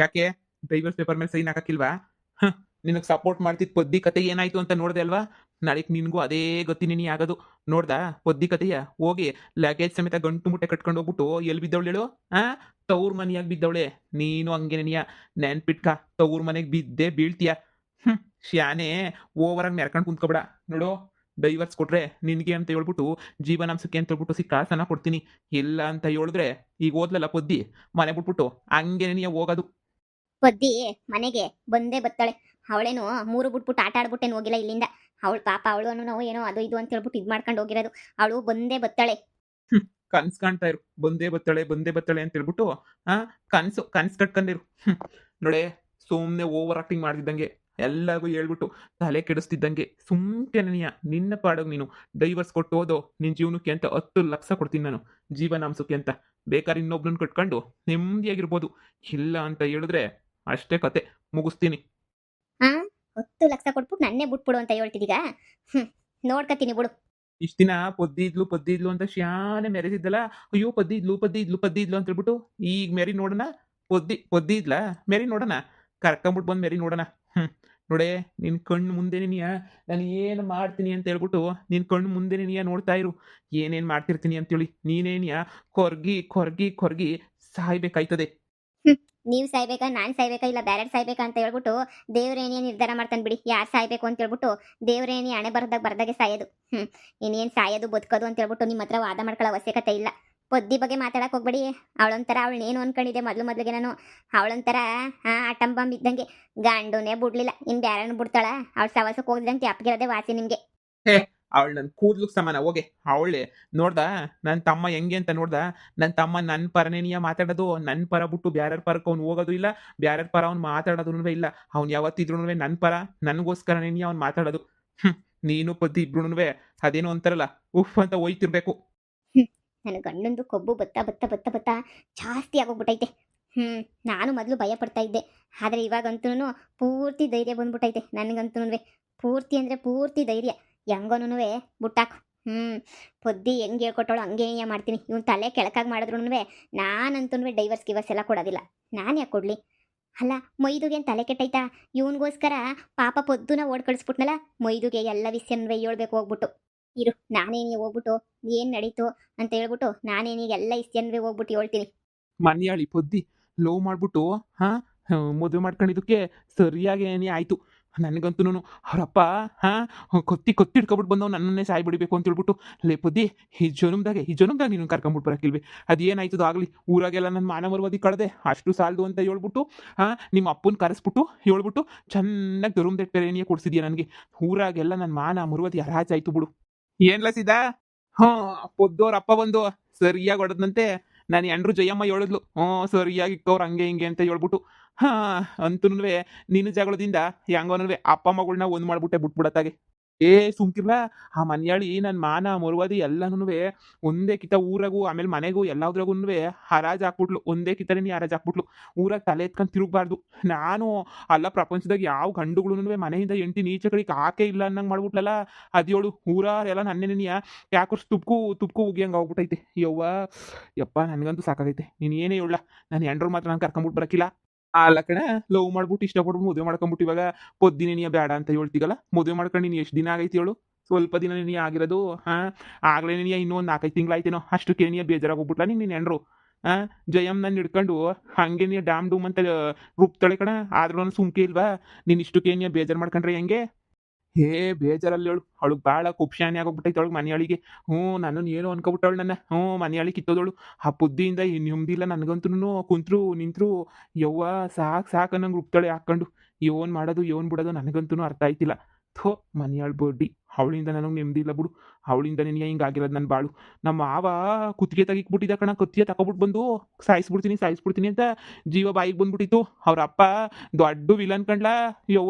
ಯಾಕೆ divorce paper ಮೇಲೆ sign ಹಾಕಕ್ಕಿಲ್ವಾ? ನಿನಗೆ ಸಪೋರ್ಟ್ ಮಾಡ್ತಿದ್ ಪೊದ್ದಿ ಕತೆ ಏನಾಯ್ತು ಅಂತ ನೋಡ್ದೆ ಅಲ್ವಾ? ನಾಳೆಗ್ ನಿನ್ಗೂ ಅದೇ ಗತಿ ನಿನಿ ಆಗೋದು. ನೋಡ್ದಾ ಪೊದ್ದಿ ಕತೆಯ? ಹೋಗಿ ಲಗೇಜ್ ಸಮೇತ ಗಂಟು ಮುಟ್ಟೆ ಕಟ್ಕೊಂಡು ಹೋಗ್ಬಿಟ್ಟು ಎಲ್ಲಿ ಬಿದ್ದವಳು ಹೇಳು? ಆ ತವ್ರ ಮನೆಯಾಗ ಬಿದ್ದವಳೆ. ನೀನು ಹಂಗೆ ನೀಯ ನೆನ್ಪಿಟ್ಕ, ತವ್ರ ಮನೆಗೆ ಬಿದ್ದೆ ಬೀಳ್ತೀಯ. ಹ್ಮ್ ಶಾನೆ ಓವರಾಗಿ ಮೆರ್ಕೊಂಡು ಕುಂತ್ಕೊಬೇಡ. ನೋಡು, ಡೈವರ್ಸ್ ಕೊಟ್ರೆ ನಿನ್ಗೆ ಅಂತ ಹೇಳ್ಬಿಟ್ಟು ಜೀವನಾಂಶಕ್ಕೆ ಅಂತ ಹೇಳ್ಬಿಟ್ಟು ಕಾಸನ್ನ ಕೊಡ್ತೀನಿ. ಇಲ್ಲ ಅಂತ ಹೇಳಿದ್ರೆ ಈಗ ಓದ್ಲಲ್ಲ ಪೊದ್ದಿ ಮನೆ ಬಿಟ್ಬಿಟ್ಟು ಹಂಗೆ ನೀ ಹೋಗೋದು. ಪೊದ್ದಿ ಮನೆಗೆ ಬಂದೇ ಬತ್ತಾಳೆ. ಅವಳೇನು ಮೂರು ಬಿಟ್ಬಿಟ್ಟು ಆಟ ಆಡ್ಬಿಟ್ಟೇನು ಹೋಗಿಲ್ಲ ಇಲ್ಲಿಂದ. ಅವಳು ಪಾಪ ಅವಳು ನಾವು ಏನೋ ಅದು ಇದು ಅಂತ ಹೇಳ್ಬಿಟ್ಟು ಇದು ಮಾಡ್ಕೊಂಡು ಹೋಗಿರೋದು. ಅವಳು ಬಂದೇ ಬತ್ತಾಳೆ. ಕನ್ಸ್ ಕಾಣ್ತಾ ಇರು, ಬಂದೇ ಬತ್ತಾಳೆ ಅಂತ ಹೇಳ್ಬಿಟ್ಟು ಆ ಕನ್ಸ್ ಕಟ್ಕೊಂಡಿರು. ನೋಡೆ, ಸುಮ್ನೆ ಓವರ್ ಆಕ್ಟಿಂಗ್ ಮಾಡ್ತಿದ್ದಂಗೆ ಎಲ್ಲರಿಗೂ ಹೇಳ್ಬಿಟ್ಟು ತಲೆ ಕೆಡಿಸ್ತಿದ್ದಂಗೆ ಸುಮ್ಕೆನೆಯ ನಿನ್ನ ಪಾಡೋಗ್ ನೀನು ಡೈವರ್ಸ್ ಕೊಟ್ಟು ಹೋದೋ ನಿನ್ ಜೀವನಕ್ಕೆ ಅಂತ 10 ಲಕ್ಷ ಕೊಡ್ತೀನಿ ನಾನು ಜೀವನಾಂಶಕ್ಕೆ ಅಂತ. ಬೇಕಾದ್ರೆ ಇನ್ನೊಬ್ನನ್ನ ಕಟ್ಕೊಂಡು ನೆಮ್ಮದಿಯಾಗಿರ್ಬೋದು. ಇಲ್ಲ ಅಂತ ಹೇಳಿದ್ರೆ ಅಷ್ಟೇ ಕತೆ, ಮುಗಿಸ್ತೀನಿ. ಹಾ 10 ಲಕ್ಷ ಕೊಟ್ಬಿಟ್ಟು ನನ್ನೇ ಬಿಟ್ಬಿಡು ಅಂತ ಹೇಳ್ತಿದೀಗ. ನೋಡ್ಕತೀನಿ ಬಿಡು. ಇಷ್ಟ ದಿನ ಪದ್ದಿ ಇದ್ಲು ಅಂತ ಶಾನೆ ಮೆರೆದಿದ್ದಲ್ಲ. ಅಯ್ಯೋ ಪದ್ದಿ ಇದ್ಲು ಅಂತ ಹೇಳ್ಬಿಟ್ಟು ಈಗ ಮೆರಿ ನೋಡೋಣ. ಪದ್ದಿ ಇದ್ಲಾ ಮೆರಿ ನೋಡೋಣ. ಕರ್ಕೊಂಬಿಟ್ಟು ಬಂದು ಮೆರಿ ನೋಡೋಣ. ನೋಡೆ, ನಿನ್ ಕಣ್ಣು ಮುಂದೆನೆ ನೀಯ ನಾನು ಏನು ಮಾಡ್ತೀನಿ ಅಂತ ಹೇಳ್ಬಿಟ್ಟು ನಿನ್ ಕಣ್ಣು ಮುಂದೆನೆ ನೀಯ ನೋಡ್ತಾ ಇರು. ಏನೇನು ಮಾಡ್ತಿರ್ತೀನಿ ಅಂತೇಳಿ ನೀನೇನಿಯ ಕೊರ್ಗಿ ಸಾಯ್ಬೇಕಾಯ್ತದೆ. ನೀವ್ ಸಾಯ್ಬೇಕಾ ನಾನ್ ಸಾಯ್ಬೇಕಾ ಇಲ್ಲ ಬ್ಯಾರೆಡ್ ಸಾಯ್ಬೇಕಾ ಅಂತ ಹೇಳ್ಬಿಟ್ಟು ದೇವ್ರೇನೇ ನಿರ್ಧಾರ ಮಾಡ್ತಾನೆ ಬಿಡಿ. ಯಾರು ಸಾಯ್ಬೇಕು ಅಂತ ಹೇಳ್ಬಿಟ್ಟು ದೇವ್ರೇನಿ ಹಣೆ ಬರ್ದಾಗೆ ಸಾಯೋದು. ಇನ್ನೇನ್ ಸಾಯೋದು ಬದುಕೋದು ಅಂತ ಹೇಳ್ಬಿಟ್ಟು ನಿಮ್ಮ ಹತ್ರ ವಾದ ಮಾಡ್ಕೊಳ್ಳೋ ಅವಶ್ಯಕತೆ ಇಲ್ಲ. ಪೊದ್ದಿ ಬಗ್ಗೆ ಮಾತಾಡಕ್ ಹೋಗ್ಬೇಡಿ. ಅವಳೊಂಥರ ಅವಳನ್ನೇನು ಅನ್ಕೊಂಡಿದ್ದೆ ಮೊದ್ಲಿಗೆ ನಾನು. ಅವಳೊಂಥರ ಅಟಂಬಂಬ್ ಇದ್ದಂಗೆ. ಗಂಡುನೇ ಬಿಡ್ಲಿಲ್ಲ, ಇನ್ ಬ್ಯಾರನ್ ಬಿಡ್ತಾಳ. ಅವಳ ಸವಾಸಕ್ಕೆ ಹೋಗಿದಂಗೆ ಅಪ್ಗಿರೋದೇ ವಾಸಿ ನಿಮ್ಗೆ. ಹೇ, ಅವಳು ನನ್ನ ಕೂದ್ಲಿಗೆ ಸಮಾನ ಹೋಗೆ. ಅವಳೆ ನೋಡ್ದ ನನ್ನ ತಮ್ಮ ಹೆಂಗೆ ಅಂತ ನೋಡ್ದ. ನನ್ನ ತಮ್ಮ ನನ್ನ ಪರನೇನಿಯ ಮಾತಾಡೋದು. ನನ್ನ ಪರ ಬಿಟ್ಟು ಬ್ಯಾರ್ಯಾರ ಪರಕ್ಕೆ ಅವ್ನು ಹೋಗೋದು ಇಲ್ಲ, ಬ್ಯಾರ್ಯಾರ ಪರ ಅವ್ನು ಮಾತಾಡೋದು ಇಲ್ಲ. ಅವ್ನು ಯಾವತ್ತಿದ್ರು ನನ್ನ ಪರ ನನಗೋಸ್ಕರನೇನಿಯ ಅವ್ನು ಮಾತಾಡೋದು. ನೀನು ಪದ್ದಿ ಇಬ್ರು ಅದೇನೋ ಅಂತಾರಲ್ಲ, ಉಫ್ ಅಂತ ಹೋಯ್ತಿರ್ಬೇಕು. ನನ್ನ ಗಂಡಂದು ಕೊಬ್ಬು ಬತ್ತಾ ಜಾಸ್ತಿ ಆಗೋಗ್ಬಿಟ್ಟೈತೆ. ನಾನು ಮೊದಲು ಭಯ ಪಡ್ತಾ ಇದ್ದೆ, ಆದರೆ ಇವಾಗಂತೂ ಪೂರ್ತಿ ಧೈರ್ಯ ಬಂದ್ಬಿಟ್ಟೈತೆ ನನಗಂತೂ. ಪೂರ್ತಿ ಅಂದರೆ ಪೂರ್ತಿ ಧೈರ್ಯ. ಹೆಂಗೋನು ಬುಟ್ಟಾಕು. ಪೊದ್ದಿ ಹೆಂಗೆ ಹೇಳ್ಕೊಟ್ಟವಳು ಹಂಗೆ ಮಾಡ್ತೀನಿ. ಇವ್ನು ತಲೆ ಕೆಳಕಾಗಿ ಮಾಡಿದ್ರು ನಾನಂತೂ ಡೈವರ್ಸ್ ಎಲ್ಲ ಕೊಡೋದಿಲ್ಲ. ನಾನು ಯಾಕೆ ಕೊಡಲಿ? ಅಲ್ಲ, ಮೊಯ್ದುಗೆ ತಲೆ ಕೆಟ್ಟೈತಾ? ಇವನಿಗೋಸ್ಕರ ಪಾಪ ಪೊದ್ದುನ ಓಡ್ ಕಳಿಸ್ಬಿಟ್ನಲ್ಲ. ಮೊಯ್ದುಗೆ ಎಲ್ಲ ವಿಷಯನೂ ಹೇಳ್ಬೇಕು ಹೋಗ್ಬಿಟ್ಟು. ಇರು, ನಾನೇನಿಗೆ ಹೋಗ್ಬಿಟ್ಟು ಏನು ನಡೀತು ಅಂತ ಹೇಳ್ಬಿಟ್ಟು ನಾನೇನೀಗ ಎಲ್ಲ ಇಷ್ಟನ್ವೇ ಹೋಗ್ಬಿಟ್ಟು ಹೇಳ್ತೀನಿ. ಮನ್ಯಾಳಿ ಪೊದ್ದಿ ಲವ್ ಮಾಡ್ಬಿಟ್ಟು ಮದುವೆ ಮಾಡ್ಕೊಂಡಿದ್ದಕ್ಕೆ ಸರಿಯಾಗಿ ಏನೇ ಆಯ್ತು. ನನಗಂತೂ ಅವರಪ್ಪ ಕೊತ್ತಿ ಹಿಡ್ಕೊಬಿಟ್ಟು ಬಂದವ್ ನನ್ನನ್ನೇ ಸಾಯ್ ಬಿಡಬೇಕು ಅಂತ ಹೇಳ್ಬಿಟ್ಟು. ಲೇ ಪೊದ್ದಿ, ಈ ಜನುಮ್ದಾಗ ನೀನು ಕರ್ಕೊಂಬಿಟ್ಟು ಬರೋಕ್ಕಿಲ್ವಿ? ಅದೇನಾಯ್ತದೋ ಆಗಲಿ. ಊರಾಗೆಲ್ಲ ನನ್ನ ಮಾನ ಮರ್ಯಾದೆ ಕಳೆದೆ, ಅಷ್ಟು ಸಾಲದು ಅಂತ ಹೇಳ್ಬಿಟ್ಟು ನಿಮ್ಮ ಅಪ್ಪನ ಕರೆಸ್ಬಿಟ್ಟು ಹೇಳ್ಬಿಟ್ಟು ಚೆನ್ನಾಗಿ ದೊರುಮ್ದೆಟ್ ಪೇರೇನಿಯ ಕೊಡ್ಸಿದ್ಯಾ ನನಗೆ. ಊರಾಗೆಲ್ಲ ನನ್ನ ಮಾನ ಮರ್ಯಾದೆ ಹರಾಜಾಯ್ತು ಬಿಡು. ಏನ್ಲ ಸೀದಾ? ಪೊದ್ದೋರ ಅಪ್ಪ ಬಂದು ಸರಿಯಾಗಿ ಹೊಡೆದಂತೆ. ನಾನು ಎಂಡ್ರು ಜಯಮ್ಮ ಹೇಳಿದ್ಲು, ಸರಿಯಾಗಿ ಇಕ್ಕವ್ರು ಹಂಗೆ ಹಿಂಗೆ ಅಂತ ಹೇಳ್ಬಿಟ್ಟು. ಅಂತೂನುವೆ ನಿನ್ನ ಜಗಳದಿಂದ ಹೆಂಗೋನಲ್ವೇ ಅಪ್ಪ ಮಗಳನ್ನ ಒಂದು ಮಾಡ್ಬಿಟ್ಟೆ ಬಿಟ್ಬಿಡತ್ತಾಗೆ. ಸುಮ್ಕಿರ್ಲ. ಆ ಮನ್ಯಾಳಿ ನನ್ನ ಮಾನ ಮರುವಾದಿ ಎಲ್ಲನೂ ಒಂದೇ ಕಿತ ಊರಾಗೂ ಆಮೇಲೆ ಮನೆಗೂ ಎಲ್ಲಾದ್ರಾಗೂ ಹರಾಜ್ ಹಾಕ್ಬಿಟ್ಲು. ಒಂದೇ ಕಿತನೇ ಹರಾಜ್ ಹಾಕ್ಬಿಟ್ಲು. ಊರಾಗ ತಲೆ ಎತ್ಕೊಂಡು ತಿರುಗಬಾರ್ದು. ನಾನು ಅಲ್ಲ ಪ್ರಪಂಚದಾಗ ಯಾವ ಗಂಡುಗಳು ಮನೆಯಿಂದ ಎಂಟಿ ನೀಚೆ ಕಡೆಗೆ ಆಕೆ ಇಲ್ಲ ಅನ್ನಂಗೆ ಮಾಡ್ಬಿಟ್ಲಲ್ಲ. ಅದೇಳು ಊರಾರೆಲ್ಲ ನನ್ನೇನಿಯ ಯಾಕೋ ತುಪ್ಕು ಉಗಿಯಂಗೆ ಹೋಗ್ಬಿಟ್ಟೈತೆ. ಯಪ್ಪ ನನಗಂತೂ ಸಾಕಾಗೈತೆ. ನೀನು ಏನೇ ಹೇಳ, ನಾನು ಎಂಡ್ರು ಮಾತ್ರ ನಾನು ಕರ್ಕೊಂಬಿಟ್ಟು ಬರೋಕ್ಕಿಲ್ಲ. ಅಲ್ಲ ಕಣ, ಲವ್ ಮಾಡ್ಬಿಟ್ಟು ಇಷ್ಟಪಡ್ಬಿಟ್ಟು ಮದುವೆ ಮಾಡ್ಕೊಂಬಿಟ್ಟು ಇವಾಗ ಪೊದ್ದಿನೇ ನೀ ಬೇಡ ಅಂತ ಹೇಳ್ತೀಗಲ್ಲ. ಮದುವೆ ಮಾಡ್ಕೊಂಡು ನೀನು ಎಷ್ಟು ದಿನ ಆಗೈತಿ ಹೇಳು? ಸ್ವಲ್ಪ ದಿನ ನೀ ಆಗಿರೋದು. ಆಗ್ಲೇ ನೀ ಇನ್ನೊಂದು 4-5 ತಿಂಗಳಾಯ್ತೇನೋ. ಅಷ್ಟಕ್ಕೆ ನೀ ಬೇಜಾರಾಗೋಗ್ಬಿಟ್ಲ ನೀನು ಎಂಡ್ರು. ಜಯಮ್ ನಾನು ಹಿಡ್ಕೊಂಡು ಹಂಗೆ ನೀ ಡ್ಯಾಮ್ ಡೂಮ್ ಅಂತ ರುಬ್ತಾಳೆ ಕಣ. ಆದ್ರೂ ನಾನು ಸುಮ್ಕೆ ಇಲ್ವಾ? ನೀನು ಇಷ್ಟಕ್ಕೆ ನೀ ಬೇಜಾರು ಮಾಡ್ಕೊಂಡ್ರೆ ಹೆಂಗೆ? ಬೇಜಾರಲ್ಲಿ ಹೇಳು. ಅವಳು ಭಾಳ ಕುಪ್ಶಾನಿ ಆಗೋಗ್ಬಿಟ್ಟೈತೆ ಅವಳಿಗೆ ಮನೆಯಾಳಿಗೆ. ನನ್ನನ್ನು ಏನು ಅನ್ಕೊಬಿಟ್ಟವಳು ನನ್ನ. ಮನೆಯಾಳಿ ಕಿತ್ತೋದವಳು. ಆ ಬುದ್ಧಿಯಿಂದ ನೆಮ್ಮದಿಲ್ಲ ನನಗಂತೂ. ಕುಂತ್ರು ನಿಂತರು ಸಾಕು ಅನ್ನಂಗೆ ರುಬ್ತಾಳೆ ಹಾಕ್ಕೊಂಡು. ಏನು ಮಾಡೋದು ಏನು ಬಿಡೋದು ನನಗಂತೂ ಅರ್ಥ ಆಯ್ತಿಲ್ಲ. ಮನೆಯಾಳು ಬಡ್ಡಿ. ಅವಳಿಂದ ನನಗೆ ನೆಮ್ಮದಿ ಇಲ್ಲ ಬಿಡು. ಅವಳಿಂದ ನಿನಗೆ ಹಿಂಗಾಗಿರೋದು ನನ್ನ ಬಾಳು. ನಮ್ಮ ಮಾವ ಕುತ್ತಿಗೆ ತೆಗಿಕ್ಬಿಟ್ಟಿದ್ದ ಕಣ. ಕತ್ತಿಗೆ ತಗೊಬಿಟ್ಟು ಬಂದು ಸಾಯಿಸ್ಬಿಡ್ತೀನಿ ಅಂತ ಜೀವ ಬಾಯಿಗೆ ಬಂದ್ಬಿಟ್ಟಿತ್ತು. ಅವ್ರ ಅಪ್ಪ ದೊಡ್ಡ ವಿಲನ್ ಕಂಡ್ಲ.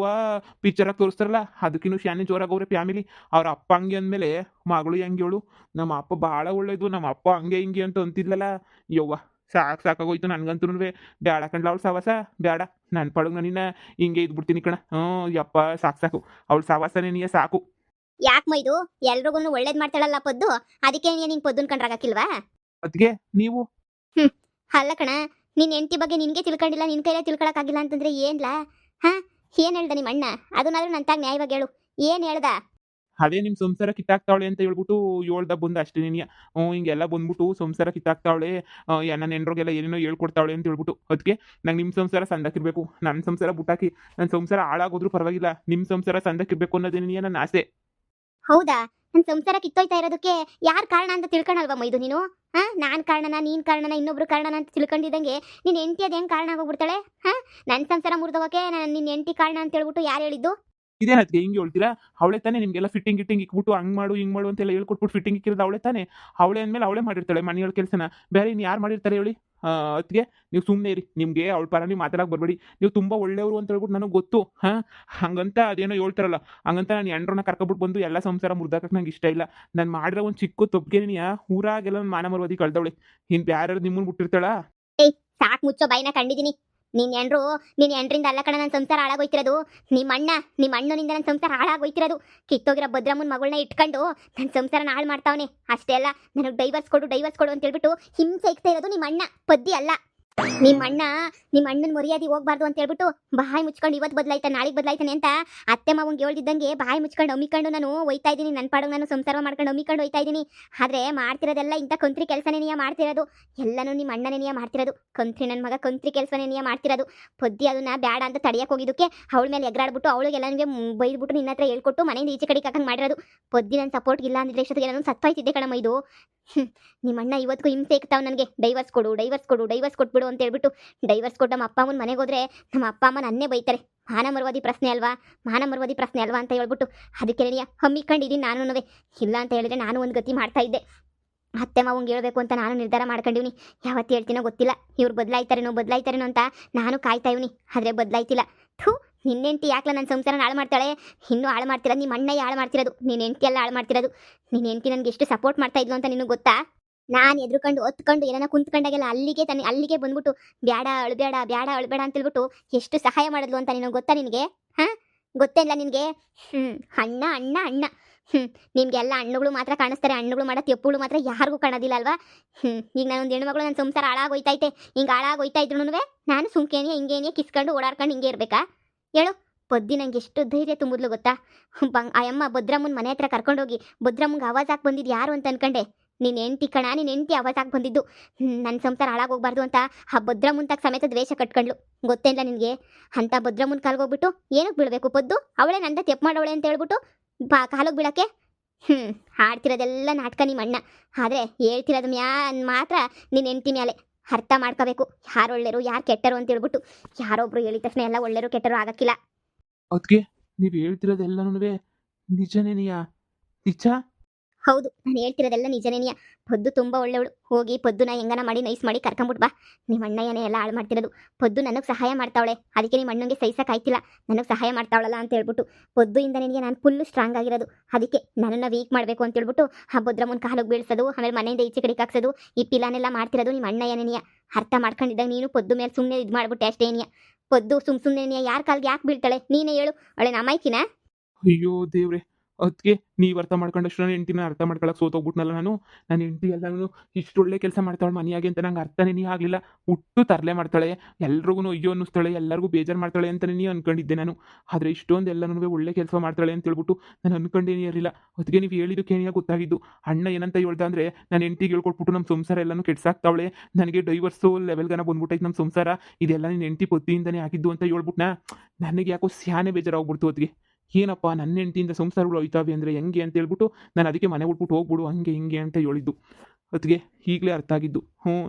ಪಿಕ್ಚರಾಗಿ ತೋರಿಸ್ತಾರಲ್ಲ, ಅದಕ್ಕಿನ್ನೂ ಶಾನೆ ಜೋರಾಗವ್ರೆ ಫ್ಯಾಮಿಲಿ. ಅವ್ರ ಅಪ್ಪ ಹಂಗೆ ಅಂದಮೇಲೆ ಮಗಳು ಹೆಂಗೆ ಹೇಳು? ನಮ್ಮ ಅಪ್ಪ ಭಾಳ ಒಳ್ಳೇದು, ನಮ್ಮ ಅಪ್ಪ ಹಂಗೆ ಹಿಂಗೆ ಅಂತ ಅಂತಿದ್ಲಲ್ಲ. ಸಾಕಾಗೋಯ್ತು ನನಗಂತೂ. ಬೇಡ ಕಂಡ್ಲ ಅವಳು ಸವಾಸ ಬೇಡ. ನನ್ನ ಪಳಗ್ ನಾನಿನ್ನ ಹಿಂಗೆ ಇದ್ಬಿಡ್ತೀನಿ ಕಣ. ಯಪ್ಪ ಸಾಕು. ಅವಳು ಸವಾಸನೇ ನೀ ಸಾಕು. ಯಾಕೆ ಮೈದು ಎಲ್ರಿಗೂ ಒಳ್ಳೇದ್ ಮಾಡ್ತಾಳಲ್ಲ ಪೊದ್ದು, ಅದಕ್ಕೆ ನಿಂಗೆ ಪೊದ್ದುನ್ ಕಂಡ್ರಾಗಕ್ಕಿಲ್ವಾ? ಅದಕ್ಕೆ ನೀವು ಅಲ್ಲ ಕಣ, ನಿನ್ನ ಹೆಂಡತಿ ಬಗ್ಗೆ ನಿನಗೆ ತಿಳ್ಕೊಂಡಿಲ್ಲ, ನಿನ್ನ ಕೈಲೇ ತಿಳ್ಕೊಳಕ್ಕಾಗಿಲ್ಲ ಅಂತಂದ್ರೆ ಏನ್ಲಾ? ಹಾ, ಏನು ಹೇಳ್ದ ನಿಮ್ಮ ಅಣ್ಣ? ಅದನ್ನಾದ್ರೂ ನಂತಾಗ ನ್ಯಾಯವಾಗಿ ಹೇಳು. ಏನು ಹೇಳ್ದ? ಅದೇ ನಿಮ್ಮ ಸಂಸಾರ ಕಿತ್ತಾಕ್ತಾವಳೆ ಅಂತ ಹೇಳ್ಬಿಟ್ಟು ಹೇಳ್ದ ಬಂದ ಅಷ್ಟೇ ನೀನು. ಹಿಂಗೆಲ್ಲ ಬಂದ್ಬಿಟ್ಟು ಸಂಸಾರ ಕಿತ್ತಾಕ್ತಾವಳೆ, ನನ್ನ ಹೆಂಡ್ರಿಗೆಲ್ಲ ಏನೇನೋ ಹೇಳ್ಕೊಡ್ತಾವಳೆ ಅಂತ ಹೇಳ್ಬಿಟ್ಟು. ಅದಕ್ಕೆ ನಂಗೆ ನಿಮ್ಮ ಸಂಸಾರ ಸಂದಕ್ಕಿರ್ಬೇಕು. ನನ್ನ ಸಂಸಾರ ಬುಟ್ಟಾಕಿ ನನ್ನ ಸಂಸಾರ ಹಾಳಾಗೋದ್ರೂ ಪರವಾಗಿಲ್ಲ, ನಿಮ್ಮ ಸಂಸಾರ ಸಂದಕ್ಕಿರ್ಬೇಕು ಅನ್ನೋದೇ ನನ್ನ ಆಸೆ. ಹೌದಾ? ನನ್ನ ಸಂಸಾರ ಕಿತ್ತೋಯ್ತಾ ಇರೋದಕ್ಕೆ ಯಾರು ಕಾರಣ ಅಂತ ತಿಳ್ಕೊಳಲ್ವಾ ಮೈದು ನೀನು? ನಾನು ಕಾರಣನ, ನೀನು ಕಾರಣನ, ಇನ್ನೊಬ್ರು ಕಾರಣನ ಅಂತ ತಿಳ್ಕೊಂಡಿದ್ದಂಗೆ ನಿನ್ನ ಹೆಂಡತಿ ಅದು ಹೆಂಗೆ ಕಾರಣ ಆಗೋಗ್ಬಿಡ್ತಾಳೆ? ನನ್ನ ಸಂಸಾರ ಮುರಿದೋಗಕ್ಕೆ ನಿನ್ನ ಹೆಂಡತಿ ಕಾರಣ ಅಂತ ಹೇಳ್ಬಿಟ್ಟು ಯಾರು ಹೇಳಿದ್ದು? ಇದೇನಕ್ಕೆ ಹಿಂಗೆ ಹೇಳ್ತೀರಾ? ಅವಳೆ ತಾನೇ ನಿಮಗೆಲ್ಲ ಫಿಟ್ಟಿಂಗ್ ಗಿಟ್ಟಿಂಗ್ ಇಕ್ಬಿಟ್ಟು ಹಂಗೆ ಮಾಡು ಹಿಂಗೆ ಮಾಡು ಅಂತೆಲ್ಲ ಹೇಳ್ಕೊಟ್ಬಿಟ್ಟು ಫಿಟ್ಟಿಂಗ್ ಇಕ್ಕಿರೋದು ಅವಳೆ ತಾನೇ. ಅವಳೆ ಅಂದಮೇಲೆ ಅವಳೇ ಮಾಡಿರ್ತಾಳೆ ಮನೆಯೊಳ ಕೆಲಸನ. ಬೇರೆ ಇನ್ನು ಯಾರು ಮಾಡಿರ್ತಾರೆ ಹೇಳಿ? ಅದಕ್ಕೆ ನೀವು ಸುಮ್ಮನೆ ಇರಿ. ನಿಮಗೆ ಅವಳ ಪರ ನೀವು ಮಾತಾಡಕ್ಕೆ ಬರಬೇಡಿ. ನೀವು ತುಂಬ ಒಳ್ಳೆಯವರು ಅಂತ ಹೇಳ್ಬಿಟ್ಟು ನನಗೆ ಗೊತ್ತು. ಹಂಗಂತ ಅದೇನೋ ಹೇಳ್ತಾರಲ್ಲ, ಹಂಗಂತ ನಾನು ಎಂಡ್ರನ್ನ ಕರ್ಕೊಬಿಟ್ಟು ಬಂದು ಎಲ್ಲ ಸಂಸಾರ ಮುರಿದಾಕಕ್ಕೆ ನಂಗೆ ಇಷ್ಟ ಇಲ್ಲ. ನಾನು ಮಾಡಿರೋ ಒಂದು ಚಿಕ್ಕ ತಪ್ಪಿಗೆ ಊರಾಗೆಲ್ಲ ಮಾನ ಮರ್ಯಾದೆ ಕಳ್ದವಳೆ. ಇನ್ನು ಯಾರು ನಿಮ್ಮನ್ನು ಬಿಟ್ಟಿರ್ತಾಳ? ಏಯ್, ಸಾಕು ಮುಚ್ಚೋ ಬಾಯಿನ, ಕಂಡಿದ್ದೀನಿ. ನಿನ್ನ ಎಂಡ್ರಿಂದ ಅಲ್ಲ ಕಣ ನನ್ನ ಸಂಸಾರ ಹಾಳಾಗೋಯ್ತಿರೋದು. ನಿಮ್ಮ ಅಣ್ಣನಿಂದ ನನ್ನ ಸಂಸಾರ ಹಾಳಾಗೋಯ್ತಿರೋದು. ಕಿತ್ತೋಗಿರೋ ಭದ್ರಮ್ಮನ ಮಗಳನ್ನ ಇಟ್ಕೊಂಡು ನನ್ನ ಸಂಸಾರನ ಹಾಳು ಮಾಡ್ತಾವನೆ. ಅಷ್ಟೇ ಅಲ್ಲ, ನನಗೆ ಡೈವರ್ಸ್ ಕೊಡು ಅಂತ ಹೇಳ್ಬಿಟ್ಟು ಹಿಂಸೆ ಇಕ್ತಾ ಇರೋದು ನಿಮ್ಮ ಅಣ್ಣ, ಪದ್ದಿ ಅಲ್ಲ. ನಿಮ್ಮ ಅಣ್ಣನ ಮರ್ಯಾದೆ ಹೋಗ್ಬಾರ್ದು ಅಂತ ಹೇಳ್ಬಿಟ್ಟು ಬಾಯಿ ಮುಚ್ಕೊಂಡು ಇವತ್ತು ಬದಲಾಯ್ತಾನೆ ನಾಳೆಗೆ ಬದಲಾಯ್ತಾನೆ ಅಂತ ಅತ್ತೆ ಮಾವಂಗೆ ಹೇಳ್ದಿದ್ದಂಗೆ ಬಾಯಿ ಮುಚ್ಕೊಂಡು ಅಮ್ಮಿಕೊಂಡು ನಾನು ಹೋಯ್ತಾ ಇದ್ದೀನಿ. ನನ್ನ ಪಾಡೋದು ನಾನು ಸಂಸಾರ ಮಾಡ್ಕೊಂಡು ಅಮ್ಮಿಕೊಂಡು ಹೋಯ್ತಾ ಇದ್ದೀನಿ. ಆದರೆ ಮಾಡ್ತಿರೋದೆಲ್ಲ ಇಂಥ ಕಂತ್ರಿ ಕೆಲಸನೇ ನೀ ಮಾಡ್ತಿರೋದು. ಎಲ್ಲನೂ ನಿಮ್ಮ ಅಣ್ಣನೇ ನೀ ಮಾಡ್ತಿರೋದು. ಕಂತ್ರಿ ನನ್ನ ಮಗ ಕಂತ್ರಿ ಕೆಲಸನೇ ನೀ ಮಾಡ್ತಿರೋದು. ಪದ್ದಿ ಅದನ್ನ ಬೇಡ ಅಂತ ತಡೆಯಕ್ಕೆ ಹೋಗಿದ್ದಕ್ಕೆ ಅವಳ ಮೇಲೆ ಎಗರಾಡ್ಬಿಟ್ಟು ಅವಳಿಗೆಲ್ಲನಿಗೆ ಬೈದ್ಬಿಟ್ಟು ನಿನ್ನ ಹತ್ರ ಹೇಳ್ಕೊಟ್ಟು ಮನೆಯಿಂದ ಈಚೆ ಕಡೆಗೆ ಹಾಕಂಗೆ ಮಾಡಿರೋದು. ಪದ್ದಿ ನನ್ನ ಸಪೋರ್ಟ್ ಇಲ್ಲ ಅಂದಿದ್ರೆ ಇಷ್ಟೊತ್ತಿಗೆ ನಾನು ಸತ್ತೋಯ್ತಿದ್ದೆ ಕಣಮ್ಮ. ಇದು ನಿಮ್ಮ ಅಣ್ಣ ಇವತ್ತಿಗೂ ಹಿಂಸೆ ಇಕ್ತಾವ ನನಗೆ. ಡೈವರ್ಸ್ ಕೊಟ್ಬಿಡು ಅಂತ ಹೇಳ್ಬಿಟ್ಟು ಡೈವರ್ಸ್ ಕೊಟ್ಟು ನಮ್ಮ ಅಪ್ಪ ಅಮ್ಮನ ಮನೆಗೆ ಹೋದ್ರೆ ನಮ್ಮ ಅಪ್ಪ ಅಮ್ಮ ನನ್ನೇ ಬೈತಾರೆ. ಮಾನ ಮರ್ವಾದಿ ಪ್ರಶ್ನೆ ಅಲ್ವಾ ಅಂತ ಹೇಳ್ಬಿಟ್ಟು ಅದಕ್ಕೆ ಹಮ್ಮಿಕೊಂಡಿದ್ದೀನಿ ನಾನು. ಇಲ್ಲ ಅಂತ ಹೇಳಿದ್ರೆ ನಾನು ಒಂದು ಗತಿ ಮಾಡ್ತಾ ಇದ್ದೆ. ಅತ್ತೆ ಮಾವಂಗೆ ಹೇಳ್ಬೇಕು ಅಂತ ನಾನು ನಿರ್ಧಾರ ಮಾಡ್ಕೊಂಡಿವ್ನಿ. ಯಾವತ್ತು ಹೇಳ್ತೀನೋ ಗೊತ್ತಿಲ್ಲ. ಇವ್ರು ಬದಲಾಯ್ತಾರೇನೋ ಅಂತ ನಾನು ಕಾಯ್ತಾ ಇವ್ನಿ. ಆದರೆ ಬದಲಾಯ್ತಿಲ್ಲ. ಥೂ, ನಿನ್ನ ಹೆಂಡತಿ ಯಾಕಲ ನನ್ನ ಸಂಸಾರ ಹಾಳು ಮಾಡ್ತಾಳೆ? ಇನ್ನೂ ಹಾಳು ಮಾಡ್ತಿರೋದು ನಿಮ್ಮ ಅಣ್ಣ ಹಾಳು ಮಾಡ್ತಿರೋದು. ನಿನ್ನ ಹೆಂಡತಿ ಎಲ್ಲ ಹಾಳು ಮಾಡ್ತಿರೋದು. ನಿನ್ನ ಹೆಂಡತಿ ನನಗೆ ಎಷ್ಟು ಸಪೋರ್ಟ್ ಮಾಡ್ತಾ ಇದ್ಲು ಅಂತ ನಿನಗೆ ಗೊತ್ತಾ? ನಾನು ಎದ್ರುಕೊಂಡು ಹೊತ್ಕೊಂಡು ಏನಾನ ಕುಂತ್ಕೊಂಡಾಗೆಲ್ಲ ಅಲ್ಲಿಗೆ ಬಂದ್ಬಿಟ್ಟು ಬ್ಯಾಡ ಅಳ್ಬೇಡ ಅಂತ ಹೇಳ್ಬಿಟ್ಟು ಎಷ್ಟು ಸಹಾಯ ಮಾಡಿದ್ಲು ಅಂತ ನಿನಗೆ ಗೊತ್ತಾ? ನಿನಗೆ ಗೊತ್ತೇ ಇಲ್ಲ ನಿನಗೆ? ಅಣ್ಣ ನಿಮಗೆಲ್ಲ ಹಣ್ಣುಗಳು ಮಾತ್ರ ಕಾಣಿಸ್ತಾರೆ. ಹಣ್ಣುಗಳು ಮಾಡೋ ತೆಪ್ಪುಗಳು ಮಾತ್ರ ಯಾರಿಗೂ ಕಾಣೋದಿಲ್ಲ ಅಲ್ವಾ? ಈಗ ನಾನೊಂದು ಹೆಣ್ಮಗಳು ನನ್ನ ಸಂಸಾರ ಹಾಳಾಗೋಯ್ತೈತೆ. ಹಿಂಗೆ ಹಾಳಾಗೋಯ್ತಾ ಇದ್ರು ನಾನು ಸುಮ್ಕೇನಿಯ ಹಿಂಗೇನಿಯ ಕಿಸ್ಕೊಂಡು ಓಡಾಡ್ಕೊಂಡು ಹಿಂಗೆ ಇರಬೇಕಾ ಹೇಳು? ಪದ್ದಿ ನಂಗೆ ಎಷ್ಟು ಧೈರ್ಯ ತುಂಬಿದ್ಲು ಗೊತ್ತಾ? ಆ ಅಮ್ಮ ಭದ್ರಮ್ಮನ ಮನೆ ಹತ್ರ ಕರ್ಕೊಂಡೋಗಿ ಭದ್ರಮ್ಮಂಗೆ ಆವಾಜ್ ಹಾಕಿ ಬಂದಿದ್ದು ಯಾರು ಅಂತ ಅನ್ಕೊಂಡೆ? ನಿನ್ನ ಹೆಂಡತಿ ಆವಾಜ್ ಹಾಕಿ ಬಂದಿದ್ದು. ನನ್ನ ಸಂಸಾರ ಹಾಳಾಗೋಗ್ಬಾರ್ದು ಅಂತ ಆ ಭದ್ರಮ್ಮನ ತಕ್ಕ ಸಮೇತ ದ್ವೇಷ ಕಟ್ಕೊಂಡ್ಲು. ಗೊತ್ತೇ ಇಲ್ಲ ನಿನಗೆ? ಅಂಥ ಭದ್ರಮ್ಮನ ಕಾಲ್ಗೋಗ್ಬಿಟ್ಟು ಏನಕ್ಕೆ ಬೀಳಬೇಕು ಪದ್ದು? ಅವಳೇ ನಂದ ತೆಪ್ಪು ಮಾಡೋಳೆ ಅಂತ ಹೇಳ್ಬಿಟ್ಟು ಕಾಲಿಗೆ ಬೀಳಕ್ಕೆ? ಆಡ್ತಿರೋದೆಲ್ಲ ನಾಟಕ ನಿಮ್ಮ ಅಣ್ಣ. ಆದರೆ ಹೇಳ್ತಿರೋದು ಮಾತ್ರ ನಿನ್ನ ಹೆಂಡತಿ ಮ್ಯಾಲೆ. ಅರ್ಥ ಮಾಡ್ಕೋಬೇಕು, ಯಾರು ಒಳ್ಳೆಯರು ಯಾರು ಕೆಟ್ಟರು ಅಂತ ಹೇಳ್ಬಿಟ್ಟು. ಯಾರೊಬ್ರು ಹೇಳಿದ ತಕ್ಷಣ ಎಲ್ಲ ಒಳ್ಳೆಯರು ಕೆಟ್ಟರು ಆಗಕ್ಕಿಲ್ಲ. ಅದಕ್ಕೆ ನೀವು ಹೇಳ್ತಿರೋದೆಲ್ಲನೂ ನಿಜನೇನಿಯಾ? ನಿಜ? ಹೌದು, ನಾನು ಹೇಳ್ತಿರೋದೆಲ್ಲ ನಿಜನೇನಿಯ. ಪದ್ದು ತುಂಬ ಒಳ್ಳೆಯವಳು. ಹೋಗಿ ಪದ್ದುನ ಹೆಂಗನ ಮಾಡಿ ನೈಸ್ ಮಾಡಿ ಕರ್ಕೊಂಬಿಟ್ಟು ಬಾ. ನಿಮ್ಮ ಅಣ್ಣಯ್ಯನೇ ಎಲ್ಲ ಹಾಳು ಮಾಡ್ತಿರೋದು. ಪದ್ದು ನನಗೆ ಸಹಾಯ ಮಾಡ್ತಾವಳೆ. ಅದಕ್ಕೆ ನಿಮ್ಮ ಅಣ್ಣಂಗೆ ಸಹಿಸಕ್ಕಾಯ್ತಿಲ್ಲ. ನನಗೆ ಸಹಾಯ ಮಾಡ್ತಾವಳಲ್ಲ ಅಂತ ಹೇಳ್ಬಿಟ್ಟು ಪದ್ದುಯಿಂದ ನನಗೆ ನಾನು ಫುಲ್ಲು ಸ್ಟ್ರಾಂಗ್ ಆಗಿರೋದು. ಅದಕ್ಕೆ ನನ್ನನ್ನು ವೀಕ್ ಮಾಡಬೇಕು ಅಂತ ಹೇಳ್ಬಿಟ್ಟು ಆ ಭದ್ರಮ್ಮನ ಕಾಲಿಗೆ ಬೀಳ್ಸೋದು, ಆಮೇಲೆ ಮನೆಯಿಂದ ಈಚೆ ಕಡೆಗೆ ಹಾಕ್ಸೋದು, ಈ ಪಿಲಾನೆಲ್ಲ ಮಾಡ್ತಿರೋದು ನಿಮ್ಮ ಅಣ್ಣಯ್ಯನೇನಿಯ. ಅರ್ಥ ಮಾಡ್ಕೊಂಡಿದ್ದಾಗ ನೀನು ಪದ್ದು ಮೇಲೆ ಸುಮ್ಮನೆ ಇದು ಮಾಡ್ಬಿಟ್ಟೆ ಅಷ್ಟೇನಿಯ. ಪದ್ದು ಸುಮ್ಮನೆ ಯಾರ ಕಾಲಿಗೆ ಯಾಕೆ ಬೀಳ್ತಾಳೆ ನೀನೇ ಹೇಳು? ಅವಳೆ ನಮಾಯ್ಕಿನ? ಅಯ್ಯೋ ದೇವ್ರೆ, ಅದಕ್ಕೆ ನೀವು ಅರ್ಥ ಮಾಡ್ಕೊಂಡಷ್ಟು ನನ್ನ ಹೆಂಡ್ತಿನ ಅರ್ಥ ಮಾಡ್ಕೊಳಕ್ಕೆ ಸೋತೋಗ್ಬಿಟ್ನಲ್ಲ ನಾನು. ನನ್ನ ಹೆಂಡ್ತಿ ಎಲ್ಲನೂ ಇಷ್ಟು ಒಳ್ಳೆ ಕೆಲಸ ಮಾಡ್ತಾಳೆ ಮನೆಯಾಗೆ ಅಂತ ನಂಗೆ ಅರ್ಥನೇ ಆಗಲಿಲ್ಲ. ಹುಟ್ಟು ತರಲೆ ಮಾಡ್ತಾಳೆ, ಎಲ್ರಿಗೂ ಅಯ್ಯೋ ಅನ್ನಿಸ್ತಾಳೆ, ಎಲ್ಲರಿಗೂ ಬೇಜಾರು ಮಾಡ್ತಾಳೆ ಅಂತಲೇ ನೀವು ಅನ್ಕೊಂಡಿದ್ದೆ ನಾನು. ಆದರೆ ಇಷ್ಟೊಂದು ಎಲ್ಲನೂ ಒಳ್ಳೆ ಕೆಲಸ ಮಾಡ್ತಾಳೆ ಅಂತ ಹೇಳ್ಬಿಟ್ಟು ನಾನು ಅನ್ಕೊಂಡೇನೇ ಇರಲಿಲ್ಲ. ಅದಕ್ಕೆ ನೀವು ಹೇಳಿದ್ದಕ್ಕೆ ಏನೇ ಗೊತ್ತಾಗಿದ್ದು. ಅಣ್ಣ ಏನಂತ ಹೇಳ್ದ ಅಂದರೆ, ನನ್ನ ಹೆಂಡ್ತಿಗೆ ಹೇಳ್ಕೊಟ್ಬಿಟ್ಟು ನಮ್ಮ ಸಂಸಾರ ಎಲ್ಲನೂ ಕೆಡ್ಸಾಕ್ತಾವಳೆ, ನನಗೆ ಡೈವರ್ಸು ಲೆವೆಲ್ಗನ ಬಂದ್ಬಿಟ್ಟೈತೆ ನಮ್ಮ ಸಂಸಾರ, ಇದೆಲ್ಲ ನಿನ್ನ ಹೆಂಡ್ತಿ ಪೊತ್ತಿಯಿಂದನೇ ಆಗಿದ್ದು ಅಂತ ಹೇಳ್ಬಿಟ್ನಾ. ನನಗೆ ಯಾಕೋ ಸ್ಯಾನೆ ಬೇಜಾರಾಗ್ಬಿಡ್ತು. ಅದಕ್ಕೆ ಏನಪ್ಪ ನನ್ನ ಹೆಂಡ್ತಿಯಿಂದ ಸಂಸಾರಗಳು ಹೋಯ್ತಾವೆ ಅಂದರೆ ಹೆಂಗೆ ಅಂತ ಹೇಳ್ಬಿಟ್ಟು ನಾನು ಅದಕ್ಕೆ ಮನೆ ಬಿಟ್ಬಿಟ್ಟು ಹೋಗ್ಬಿಡು ಹಂಗೆ ಹಿಂಗೆ ಅಂತ ಹೇಳಿದ್ದು. ಅದಕ್ಕೆ ಈಗಲೇ ಅರ್ಥ ಆಗಿದ್ದು.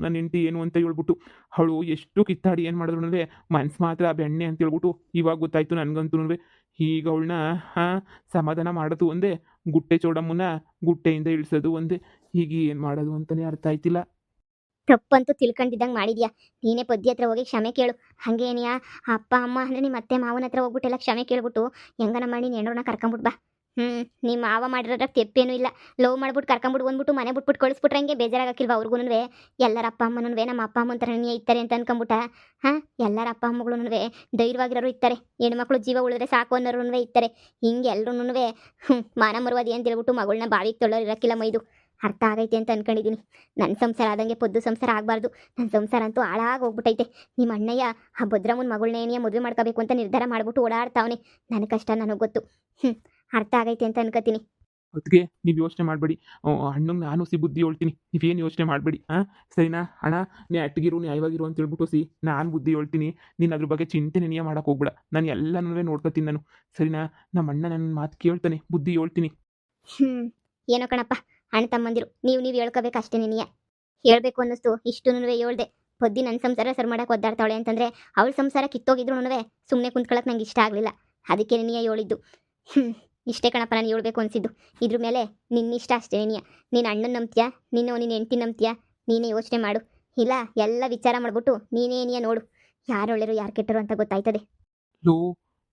ನನ್ನ ಹೆಂಡ್ತಿ ಏನು ಅಂತ ಹೇಳ್ಬಿಟ್ಟು ಅವಳು ಎಷ್ಟು ಕಿತ್ತಾಡಿ ಏನು ಮಾಡಿದ್ರು ಮನ್ಸು ಮಾತ್ರ ಬೆಣ್ಣೆ ಅಂತ ಹೇಳ್ಬಿಟ್ಟು ಇವಾಗ ಗೊತ್ತಾಯ್ತು ನನಗಂತೂ. ಈಗ ಅವಳನ್ನ ಸಮಾಧಾನ ಮಾಡೋದು ಒಂದೇ, ಗುಟ್ಟೆ ಚೋಡಮ್ಮನ ಗುಟ್ಟೆಯಿಂದ ಇಳಿಸೋದು ಒಂದೇ. ಈಗ ಏನು ಮಾಡೋದು ಅಂತಲೇ ಅರ್ಥ ಆಯ್ತಿಲ್ಲ. ತಪ್ಪಂತೂ ತಿಳ್ಕೊಂಡಿದ್ದಂಗೆ ಮಾಡಿದ್ಯಾ. ನೀನೇ ಪದ್ಯ ಹತ್ರ ಹೋಗಿ ಕ್ಷಮೆ ಕೇಳು. ಹಂಗೇನಿಯಾ ಅಪ್ಪ ಅಮ್ಮ ಅಂದರೆ ನಿಮ್ಮ ಅತ್ತೆ ಮಾವನ ಹತ್ರ ಹೋಗ್ಬಿಟ್ಟೆಲ್ಲ ಕ್ಷಮೆ ಕೇಳ್ಬಿಟ್ಟು ಹೆಂಗನ ಮಾಡಿ ನೆಂಡ್ರನ್ನ ಕರ್ಕೊಂಬಿಟ್ಟು ಬಾ. ನಿಮ್ಮ ಮಾವ ಮಾಡಿರೋದ್ರ ತೆಪ್ಪೇನೂ ಇಲ್ಲ. ಲವ್ ಮಾಡ್ಬಿಟ್ಟು ಕರ್ಕೊಂಬಿಟ್ಟು ಬಂದ್ಬಿಟ್ಟು ಮನೆ ಬಿಟ್ಬಿಟ್ಟು ಕಳಿಸ್ಬಿಟ್ರೆ ಹಂಗೆ ಬೇಜಾರಾಗಕ್ಕಿಲ್ವ ಅವ್ರಿಗೂ? ಎಲ್ಲರ ಅಪ್ಪ ಅಮ್ಮನೂ ನಮ್ಮ ಅಪ್ಪ ಅಮ್ಮನ ಥರನೇ ಇರ್ತಾರೆ ಅಂತ ಅನ್ಕೊಂಬಿಟ್ಟ? ಎಲ್ಲರ ಅಪ್ಪ ಅಮ್ಮಗಳೂ ಧೈರ್ಯವಾಗಿರೋರು ಇರ್ತಾರೆ. ಹೆಣ್ಮಕ್ಳು ಜೀವ ಉಳಿದ್ರೆ ಸಾಕು ಅನ್ನೋರು ಇರ್ತಾರೆ. ಹಿಂಗೆ ಎಲ್ರೂ ಮಾನ ಮರುವಾದಿ ಅಂತ ಹೇಳ್ಬಿಟ್ಟು ಮಗಳನ್ನ ಬಾವಿಗೆ ತೊಳ್ಳೋರು ಇರೋಕ್ಕಿಲ್ಲ ಮೈದು. ಅರ್ಥ ಆಗೈತೆ ಅಂತ ಅನ್ಕೊಂಡಿದ್ದೀನಿ. ನನ್ನ ಸಂಸಾರ ಆದಂಗೆ ಪೊದ್ದು ಸಂಸಾರ ಆಗಬಾರ್ದು. ನನ್ನ ಸಂಸಾರ ಅಂತೂ ಹಾಳಾಗಿ ಹೋಗ್ಬಿಟ್ಟೈತೆ. ನಿಮ್ಮ ಅಣ್ಣಯ್ಯ ಆ ಭದ್ರಮ್ಮನ ಮಗಳನ್ನೇನಿಯ ಮದುವೆ ಮಾಡ್ಕೋಬೇಕು ಅಂತ ನಿರ್ಧಾರ ಮಾಡ್ಬಿಟ್ಟು ಓಡಾಡ್ತಾವನೆ. ನನ್ನ ಕಷ್ಟ ನನಗೆ ಗೊತ್ತು. ಹ್ಞೂ, ಅರ್ಥ ಆಗೈತೆ ಅಂತ ಅನ್ಕೋತೀನಿ. ಅದಕ್ಕೆ ನೀವು ಯೋಚನೆ ಮಾಡಬೇಡಿ. ಅಣ್ಣಂಗೆ ನಾನು ಬುದ್ಧಿ ಹೇಳ್ತೀನಿ, ನೀವೇನು ಯೋಚನೆ ಮಾಡಬೇಡಿ. ಸರಿನಾ ಅಣ್ಣ? ನೀ ಅಟ್ಟಿಗಿರು, ನ್ಯಾಯವಾಗಿರು ಅಂತ ಹೇಳ್ಬಿಟ್ಟು ನಾನು ಬುದ್ಧಿ ಹೇಳ್ತೀನಿ. ನೀನು ಅದ್ರ ಬಗ್ಗೆ ಚಿಂತೆ ನೀನು ಮಾಡಕ್ಕೆ ಹೋಗ್ಬೇಡ. ನಾನು ಎಲ್ಲನೂ ನೋಡ್ಕೊತೀನಿ ನಾನು. ಸರಿನಾ? ನಮ್ಮ ಅಣ್ಣ ನನ್ನ ಮಾತು ಕೇಳ್ತಾನೆ, ಬುದ್ಧಿ ಹೇಳ್ತೀನಿ. ಹ್ಞೂ, ಏನೋ ಕಣಪ್ಪ, ಅಣ್ಣ ತಮ್ಮಂದಿರು ನೀವು ಹೇಳ್ಕೋಬೇಕು ಅಷ್ಟೇ. ನೀನಿಯ ಹೇಳ್ಬೇಕು ಅನ್ನಿಸ್ತು, ಇಷ್ಟುನು ಹೇಳ್ದೆ. ಪೊದ್ದಿ ನನ್ನ ಸಂಸಾರ ಸರ್ ಮಾಡಕ್ಕೆ ಒದ್ದಾಡ್ತಾವಳೆ ಅಂತಂದರೆ ಅವಳ ಸಂಸಾರ ಕಿತ್ತೋಗಿದ್ರು ಸುಮ್ಮನೆ ಕುಂತ್ಕೊಳ್ಳೋಕೆ ನಂಗೆ ಇಷ್ಟ ಆಗಲಿಲ್ಲ. ಅದಕ್ಕೆ ನೀನಿಯ ಹೇಳಿದ್ದು. ಹ್ಞೂ, ಇಷ್ಟೇ ಕಣಪ್ಪ ನಾನು ಹೇಳ್ಬೇಕು ಅನಿಸಿದ್ದು. ಇದ್ರ ಮೇಲೆ ನಿನ್ನಿಷ್ಟ ಅಷ್ಟೇ. ನೀನು ಅಣ್ಣನ ನಂಬ್ತೀಯಾ, ನೀನು ನಿನ್ನ ಹೆಂಡ್ತಿ ನಂಬ್ತೀಯಾ, ನೀನೇ ಯೋಚನೆ ಮಾಡು. ಇಲ್ಲ ಎಲ್ಲ ವಿಚಾರ ಮಾಡ್ಬಿಟ್ಟು ನೀನೇನಿಯ ನೋಡು, ಯಾರು ಒಳ್ಳೆರು ಯಾರು ಕೆಟ್ಟರು ಅಂತ ಗೊತ್ತಾಯ್ತದೆ. ಲೋ,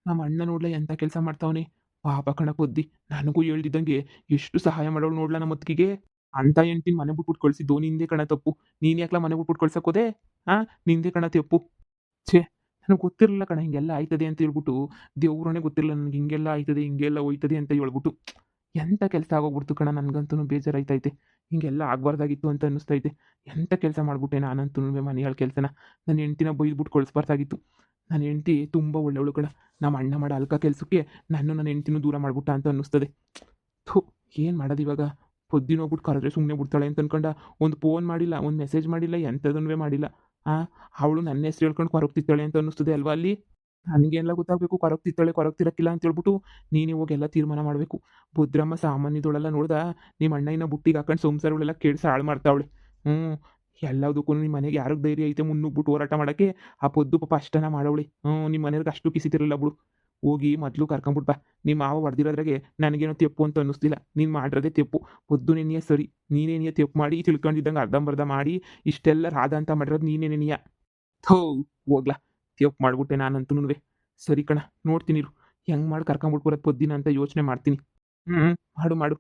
ನಮ್ಮ ಅಣ್ಣ ನೋಡ್ಲ ಎಂಥ ಕೆಲಸ ಮಾಡ್ತಾವನೆ. ಪಾಪ ಕಣ ಬುದ್ಧಿ. ನನಗೂ ಹೇಳ್ದಿದ್ದಂಗೆ ಎಷ್ಟು ಸಹಾಯ ಮಾಡೋಳು ನೋಡ್ಲ ನಮ್ಮ ಅತ್ತಿಗೆಗೆ. ಅಂತ ಹೆಂಡ್ತಿನ ಮನೆ ಬಿಟ್ಬಿಟ್ಟು ಕಳಿಸಿದ್ದು ನಿಂದೇ ಕಣ ತಪ್ಪು. ನೀನು ಯಾಕಲ ಮನೆ ಬಿಟ್ಬಿಟ್ಟು ಕಳ್ಸಕ್ಕೋದೆ? ನಿಂದೇ ಕಣ ತಪ್ಪು. ಛೇ, ನನಗೆ ಗೊತ್ತಿರಲಿಲ್ಲ ಕಣ ಹಿಂಗೆಲ್ಲ ಆಯ್ತದೆ ಅಂತ ಹೇಳ್ಬಿಟ್ಟು. ದೇವ್ರನೇ ಗೊತ್ತಿರಲಿಲ್ಲ ನನಗೆ ಹಿಂಗೆಲ್ಲ ಆಯ್ತದೆ, ಹಿಂಗೆಲ್ಲ ಹೋಯ್ತದೆ ಅಂತ ಹೇಳ್ಬಿಟ್ಟು. ಎಂಥ ಕೆಲಸ ಆಗೋಗ್ಬಿಡ್ತು ಕಣ. ನನಗಂತೂ ಬೇಜಾರಾಯ್ತೈತೆ. ಹಿಂಗೆಲ್ಲ ಆಗಬಾರ್ದಾಗಿತ್ತು ಅಂತ ಅನ್ನಿಸ್ತೈತೆ. ಎಂಥ ಕೆಲಸ ಮಾಡ್ಬಿಟ್ಟೆ ನಾನಂತೂ ಮನೆಗಳ ಕೆಲಸನ. ನನ್ನ ಹೆಂಡ್ತಿನ ಬೈದ್ಬಿಟ್ಟು ಕಳಿಸ್ಬಾರ್ದಾಗಿತ್ತು. ನನ್ನ ಹೆಂಡ್ತಿ ತುಂಬ ಒಳ್ಳೆಯವಳು ಕಣ. ನಮ್ಮ ಅಣ್ಣ ಮಾಡೋ ಅಲ್ಕ ಕೆಲಸಕ್ಕೆ ನನ್ನ ಹೆಂಡ್ತಿನೂ ದೂರ ಮಾಡ್ಬಿಟ್ಟ ಅಂತ ಅನ್ನಿಸ್ತದೆ. ಥು, ಏನು ಮಾಡೋದು ಇವಾಗ? ಪೊದ್ದಿನ ಹೋಗ್ಬಿಟ್ಟು ಕರೆದ್ರೆ ಸುಮ್ಮನೆ ಬಿಡ್ತಾಳೆ ಅಂತ ಅನ್ಕೊಂಡ ಒಂದು ಫೋನ್ ಮಾಡಿಲ್ಲ, ಒಂದು ಮೆಸೇಜ್ ಮಾಡಿಲ್ಲ, ಎಂಥದನ್ನೂ ಮಾಡಿಲ್ಲ. ಅವಳು ನನ್ನ ಹೆಸ್ರು ಹೇಳ್ಕೊಂಡು ಕೊರಗ್ತಿತ್ತಾಳೆ ಅಂತ ಅನ್ನಿಸ್ತದೆ ಅಲ್ವಾ ಅಲ್ಲಿ? ನನಗೆಲ್ಲ ಗೊತ್ತಾಗಬೇಕು, ಕೊರಗ್ತಿರಕ್ಕಿಲ್ಲ ಅಂತ ಹೇಳ್ಬಿಟ್ಟು ನೀನೇ ಹೋಗಿ ಎಲ್ಲ ತೀರ್ಮಾನ ಮಾಡಬೇಕು. ಭದ್ರಮ್ಮ ಸಾಮಾನ್ಯದೊಳೆಲ್ಲ ನೋಡ್ದ ನಿಮ್ಮ ಅಣ್ಣನ ಬುಟ್ಟಿಗೆ ಹಾಕೊಂಡು ಸಂಸಾರಗಳೆಲ್ಲ ಕೆಡ್ಸಿ ಹಾಳು ಮಾಡ್ತಾವಳೆ. ಎಲ್ಲದಕ್ಕೂ ನಿಮ್ಮ ಮನೆಗೆ ಯಾರಿಗೆ ಧೈರ್ಯ ಐತೆ ಮುನ್ನುಗ್ಬಿಟ್ಟು ಹೋರಾಟ ಮಾಡೋಕ್ಕೆ? ಆ ಪೊದ್ದು ಪಾಪ ಅಷ್ಟನ ಮಾಡವಳೆ. ನಿಮ್ಮ ಮನೆಯವ್ರಿಗೆ ಅಷ್ಟು ಕಿಸಿತಿರಲಿಲ್ಲ ಬಿಡು. ಹೋಗಿ ಮೊದಲು ಕರ್ಕೊಂಬಿಟ್ಟು ಬಾ. ನಿಮ್ಮ ಮಾವ ಹೊಡೆದಿರೋದ್ರಾಗೆ ನನಗೇನೋ ತೆಪ್ಪು ಅಂತ ಅನ್ನಿಸ್ತಿಲ್ಲ. ನೀನು ಮಾಡಿರೋದೇ ತೆಪ್ಪು. ಪೊದ್ದು ನೆನೆಯ ಸರಿ. ನೀನೇನಿಯ ತೆಪ್ಪು ಮಾಡಿ ತಿಳ್ಕೊಂಡಿದ್ದಂಗೆ ಅರ್ಧಂಬರ್ಧ ಮಾಡಿ ಇಷ್ಟೆಲ್ಲ ರಾಧ ಅಂತ ಮಾಡಿರೋದು ನೀನೇನೆನಿಯ. ಥೋ, ಹೋಗ್ಲಾ. ತೆಪ್ಪು ಮಾಡಿಬಿಟ್ಟೆ ನಾನಂತೂ. ಸರಿ ಕಣ, ನೋಡ್ತೀನಿ ಇರು. ಹೆಂಗೆ ಮಾಡಿ ಕರ್ಕೊಂಬಿಟ್ಟು ಬರೋದು ಪೊದ್ದಿನ ಅಂತ ಯೋಚನೆ ಮಾಡ್ತೀನಿ. ಮಾಡು ಮಾಡು.